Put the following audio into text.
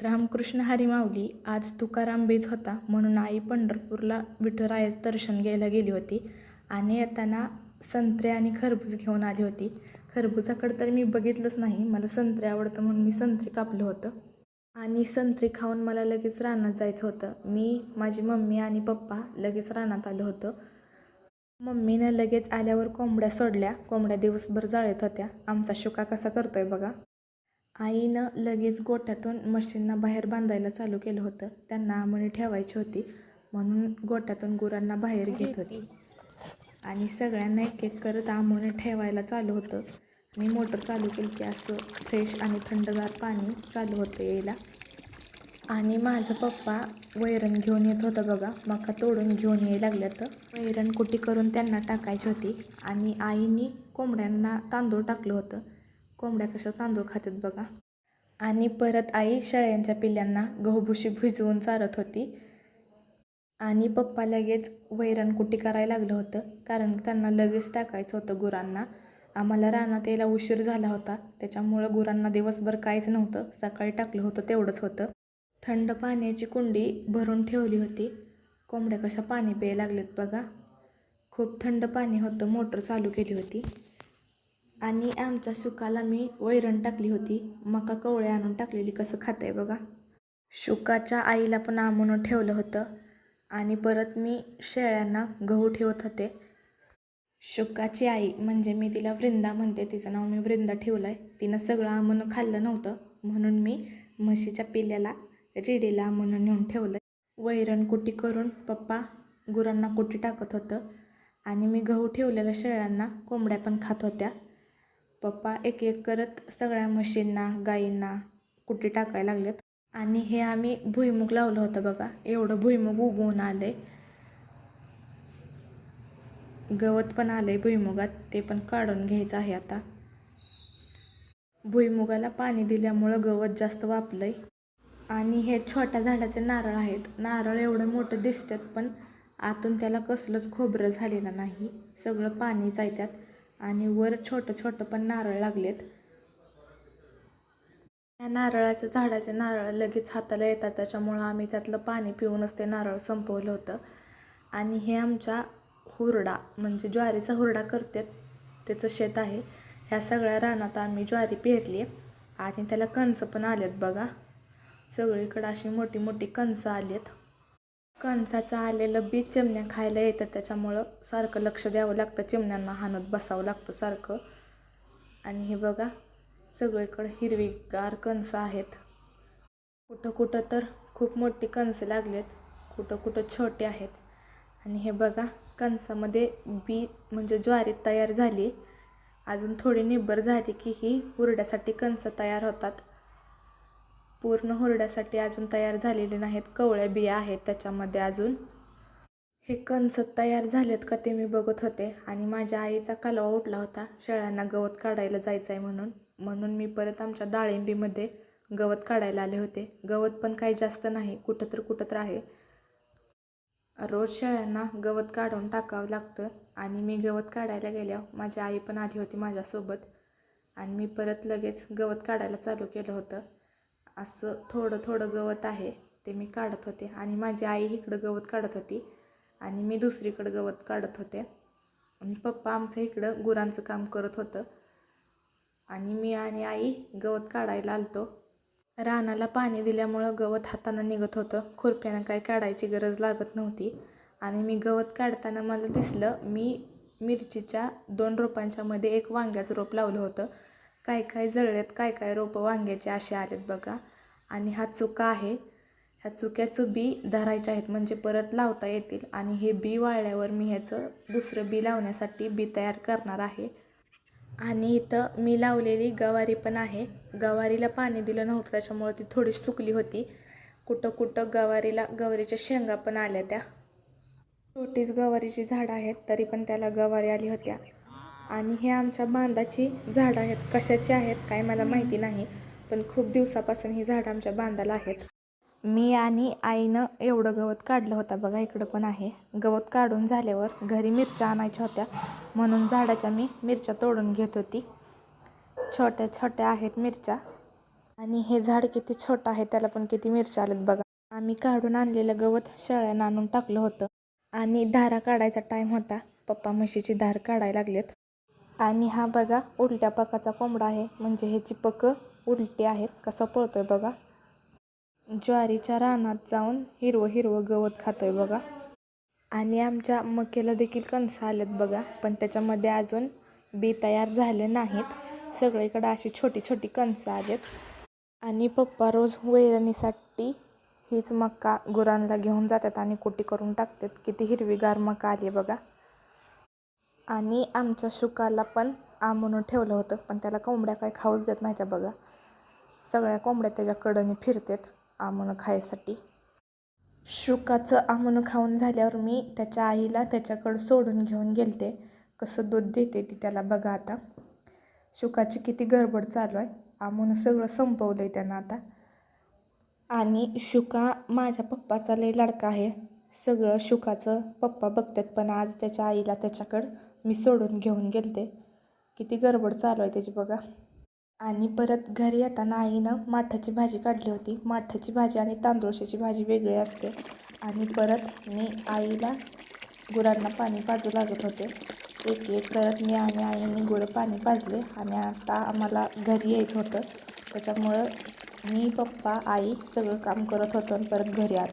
रामकृष्ण हरी माऊली. आज तुकाराम बीज होता म्हणून आई पंढरपूरला विठुरायाचं दर्शन घ्यायला गेली होती आणि येताना संत्रे आणि खरबूज घेऊन आली होती. खरबुजाकडं तर मी बघितलंच नाही, मला संत्रे आवडतं म्हणून मी संत्रे कापलं होतं आणि संत्रे खाऊन मला लगेच रानात जायचं होतं. मी, माझी मम्मी आणि पप्पा लगेच रानात आलो होतो. मम्मीनं लगेच आल्यावर कोंबड्या सोडल्या. कोंबड्या दिवसभर जाळत होत्या. आमचा शुका कसा करतोय बघा. आईनं लगेच गोठ्यातून म्हशींना बाहेर बांधायला चालू केलं होतं. त्यांना आंबवणी ठेवायची होती म्हणून गोठ्यातून गुरांना बाहेर घेत होती आणि सगळ्यांना एक एक करत आंबवणी ठेवायला चालू होतं. मी मोटर चालू केली की असं फ्रेश आणि थंडगार पाणी चालू होतं यायला. आणि माझा पप्पा वैरण घेऊन येत होता बघा. मका तोडून घेऊन यायला लागल्या तर वैरण कुटी करून त्यांना टाकायची होती आणि आईने कोंबड्यांना तांदूळ टाकलं होतं. कोंबड्या कशा तांदूळ खातात बघा. आणि परत आई शेळ्यांच्या पिल्ल्यांना गहूभुशी भिजवून चारत होती आणि पप्पा लगेच वैरण कुटी करायला लागलं होतं कारण त्यांना लगेच टाकायचं होतं गुरांना. आम्हाला रानात यायला उशीर झाला होता त्याच्यामुळं गुरांना दिवसभर काहीच नव्हतं. सकाळी टाकलं होतं तेवढंच होतं. थंड पाण्याची कुंडी भरून ठेवली होती. कोंबड्या कशा पाणी प्यायला लागलेत बघा. खूप थंड पाणी होतं. मोटर चालू केली होती आणि आमच्या शुकाला मी वैरण टाकली होती. मका कवळे आणून टाकलेली कसं खाताय बघा. शुकाच्या आईला पण आंबवून ठेवलं होतं आणि परत मी शेळ्यांना गहू ठेवत होते. शुकाची आई म्हणजे मी तिला वृंदा म्हणते, तिचं नाव मी वृंदा ठेवलं आहे. तिनं सगळं आंबवून खाल्लं नव्हतं म्हणून मी म्हशीच्या पिल्ल्याला रेडीला आंबवून नेऊन ठेवलं. वैरण कुटी करून पप्पा गुरांना कुटी टाकत होतं आणि मी गहू ठेवलेल्या शेळ्यांना कोंबड्या पण खात होत्या. पप्पा एक एक करत सगळ्या म्हशींना गाईंना कुटी टाकायला लागलेत. आणि हे आम्ही भुईमुग लावलं होतं बघा. एवढं भुईमुग उगवून आलंय. गवत पण आलंय भुईमुगात, ते पण काढून घ्यायचं आहे आता. भुईमुगाला पाणी दिल्यामुळं गवत जास्त वापलंय. आणि हे छोट्या झाडाचे नारळ आहेत. नारळ एवढं मोठं दिसतात पण आतून त्याला कसलंच खोबरं झालेलं नाही. सगळं पाणीच आहे त्यात आणि वर छोटं छोटं पण नारळ लागलेत. त्या नारळाच्या झाडाचे नारळ लगेच हाताला येतात त्याच्यामुळं आम्ही त्यातलं पाणी पिऊनच ते नारळ संपवलं होतं. आणि हे आमच्या हुरडा म्हणजे ज्वारीचा हुरडा करतात त्याचं शेत आहे. ह्या सगळ्या रानात आम्ही ज्वारी पेरली आणि त्याला कणसं पण आलेत बघा. सगळीकडं अशी मोठी मोठी कणसं आलेत. कणसाचं आलेलं बी चिमण्या खायला येतं त्याच्यामुळं सारखं लक्ष द्यावं लागतं. चिमण्यांना हाणत बसावं लागतं सारखं. आणि हे बघा सगळीकडं हिरवीगार कणसं आहेत. कुठं कुठं तर खूप मोठी कणसं लागलेत, कुठं कुठं छोटे आहेत. आणि हे बघा कणसामध्ये बी म्हणजे ज्वारी तयार झाली. अजून थोडी निब्बर झाली की ही हुरड्यासाठी कणसं तयार होतात. पूर्ण हुरड्यासाठी अजून तयार झालेले नाहीत. कवळ्या बिया आहेत त्याच्यामध्ये अजून. हे कणसं तयार झालेत का ते मी बघत होते आणि माझ्या आईचा कालवा उठला होता शेळ्यांना गवत काढायला जायचं आहे म्हणून मी परत आमच्या डाळिंबीमध्ये गवत काढायला आले होते. गवत पण काही जास्त नाही, कुठं तर आहे. रोज शेळ्यांना गवत काढून टाकावं लागतं आणि मी गवत काढायला गेल्यावर माझी आई पण आली होती माझ्यासोबत आणि मी परत लगेच गवत काढायला चालू केलं होतं. असं थोडं थोडं गवत आहे ते मी काढत होते आणि माझी आई इकडं गवत काढत होती आणि मी दुसरीकडं गवत काढत होते आणि पप्पा आमचं इकडं गुरांचं काम करत होतं आणि मी आणि आई गवत काढायला आलतो. रानाला पाणी दिल्यामुळं गवत हातानं निघत होतं. खुरप्यानं काही काढायची गरज लागत नव्हती. आणि मी गवत काढताना मला दिसलं मी मिरचीच्या 2 रोपांच्या मध्ये एक वांग्याचं रोप लावलं होतं. काय जळलेत, काय रोपं वांग्याचे असे आलेत बघा. आणि हा चुका आहे. ह्या चुक्याचं बी धरायचे आहेत म्हणजे परत लावता येतील आणि हे बी वाळल्यावर मी ह्याचं दुसरं बी लावण्यासाठी बी तयार करणार आहे. आणि इथं मी लावलेली गवारी पण आहे. गवारीला पाणी दिलं नव्हतं त्याच्यामुळे ती थोडी सुकली होती. कुठं कुठं गवारीच्या शेंगा पण आल्या त्या. छोटीच गवारीची झाडं आहेत तरी पण त्याला गवारी आली होत्या. आणि हे आमच्या बांधाची झाडं आहेत. कशाची आहेत काय मला माहिती नाही पण खूप दिवसापासून ही झाडं आमच्या बांधाला आहेत. मी आणि आईनं एवढं गवत काढलं होतं बघा. इकडं पण आहे. गवत काढून झाल्यावर घरी मिरच्या आणायच्या होत्या म्हणून झाडाच्या मी मिरच्या तोडून घेत होती. छोट्या छोट्या आहेत मिरच्या. आणि हे झाड किती छोटं आहे, त्याला पण किती मिरच्या आल्यात बघा. आम्ही काढून आणलेलं गवत शेळ्यांना आणून टाकलं होतं आणि धारा काढायचा टाईम होता. पप्पा म्हशीची धार काढायला लागलेत. आणि हा बघा उलट्या पकाचा कोंबडा आहे, म्हणजे ह्याची पकं उलटी आहेत. कसं पळतोय बघा. ज्वारीच्या रानात जाऊन हिरवं हिरवं गवत खातोय बघा. आणि आमच्या मक्याला देखील कणसं आलेत बघा, पण त्याच्यामध्ये अजून बी तयार झाले नाहीत. सगळीकडे अशी छोटी छोटी कणसं आलेत. आणि पप्पा रोज वैरणीसाठी हीच मका गुरांना घेऊन जातात आणि कुटी करून टाकतात. किती हिरवीगार मका आली बघा. आणि आमच्या शुकाला पण आणून ठेवलं होतं, पण त्याला कोंबड्या काय खाऊच देत नाही त्या बघा. सगळ्या कोंबड्या त्याच्या कडनी फिरतात आमून खायसाठी. शुकाचं आमून खाऊन झाल्यावर मी त्याच्या आईला त्याच्याकडं सोडून घेऊन गेलते. कसं दूध देते ती त्याला बघा. आता शुकाची किती गडबड चालू आहे. आमून सगळं संपवलं आहे त्यानं आता. आणि शुका माझ्या पप्पाचा लय लाडका आहे. सगळं शुकाचं पप्पा बघतात, पण आज त्याच्या आईला त्याच्याकडं मी सोडून घेऊन गेलते. किती गडबड चालू आहे त्याची बघा. आणि परत घरी येताना आईनं माठाची भाजी काढली होती. माठाची भाजी आणि तांदूळशाची भाजी वेगळी असते. आणि परत मी आईला गुरांना पाणी पाजू लागत होते. एक एक करत मी आणि आईने गुरं पाणी पाजले. आणि आता आम्हाला घरी यायचं होतं, त्याच्यामुळं मी पप्पा आई सगळं काम करत होतो आणि परत घरी आलो.